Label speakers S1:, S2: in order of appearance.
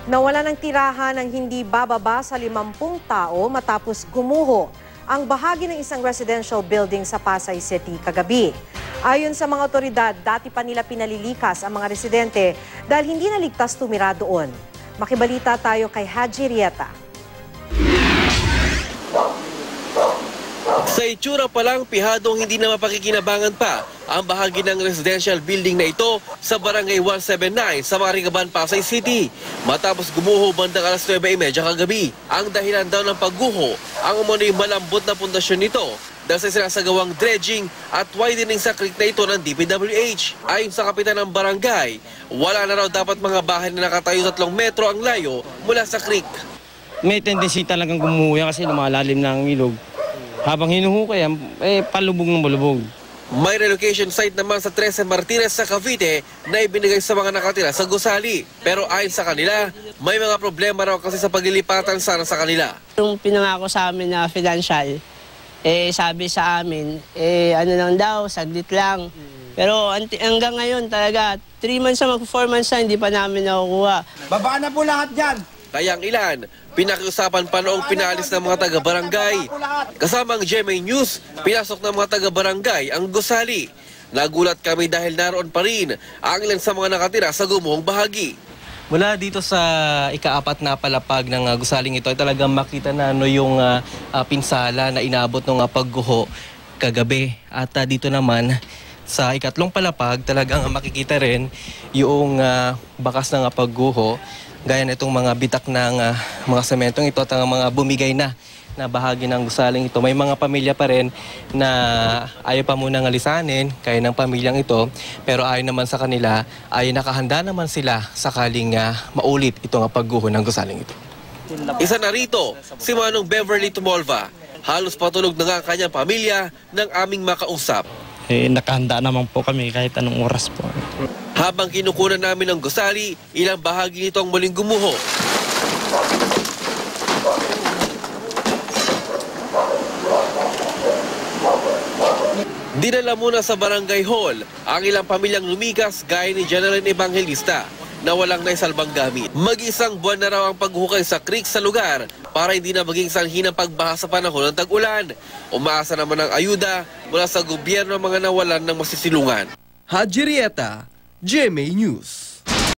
S1: Nawala ng tirahan ng hindi bababa sa 50 tao matapos gumuho ang bahagi ng isang residential building sa Pasay City kagabi. Ayon sa mga otoridad, dati pa nila pinalilikas ang mga residente dahil hindi naligtas tumira doon. Makibalita tayo kay Haji Rieta.
S2: Sa itsura pa lang, pihadong hindi na mapakikinabangan pa ang bahagi ng residential building na ito sa Barangay 179 sa Maricaban, Pasay City. Matapos gumuho bandang alas 9:30 kagabi. Ang dahilan daw ng pagguho, ang umano'y malambot na pundasyon nito dahil sa sinasagawang dredging at widening sa creek na ito ng DPWH. Ayon sa kapitan ng barangay, wala na raw dapat mga bahay na nakatayo 3 metro ang layo mula sa creek.
S3: May tendency talagang gumuho yan kasi lumalalim na ang ilog. Habang hinuhukay, palubog ng balubog.
S2: May relocation site naman sa 13 Martires sa Cavite na ibinigay sa mga nakatira sa Gusali. Pero ayon sa kanila, may mga problema raw kasi sa paglilipatan sana sa kanila.
S4: Yung pinangako sa amin na financial, sabi sa amin, ano lang daw, saglit lang. Pero hanggang ngayon talaga, 3 months na 4 months na hindi pa namin nakukuha.
S5: Baba na po lahat dyan!
S2: Kaya ang ilan, pinakiusapan pa noong pinalis ng mga taga-barangay. Kasama ang GMA News, pinasok ng mga taga-barangay ang Gusali. Nagulat kami dahil naroon pa rin ang ilan sa mga nakatira sa gumuhong bahagi.
S6: Mula dito sa ika-4 na palapag ng gusaling ito ay talagang makita na yung pinsala na inabot ng pagguho kagabi. At dito naman sa ika-3 palapag talagang makikita rin yung bakas ng pagguho. Gaya na itong mga bitak ng mga sementong ito at ang mga bumigay na bahagi ng gusaling ito. May mga pamilya pa rin na ayaw pa munang alisanin, kaya ng pamilyang ito. Pero ayon naman sa kanila, ay nakahanda naman sila sakaling maulit itong pagguho ng gusaling ito.
S2: Isa na rito, si Manong Beverly Tumolva. Halos patulog na nga ang kanyang pamilya ng aming makausap.
S3: Nakahanda naman po kami kahit anong oras po.
S2: Habang kinukunan namin ng gusali, ilang bahagi nito ang muling gumuho. Dinala muna sa barangay hall ang ilang pamilyang lumikas gaya ni General Evangelista na walang naisalbang gamit. Mag-isang buwan na raw ang paghukay sa creek sa lugar para hindi na maging sanhi ng pagbaha sa panahon ng tag-ulan. Umaasa naman ng ayuda mula sa gobyerno ang mga nawalan ng masisilungan. Haji Rieta, GMA News.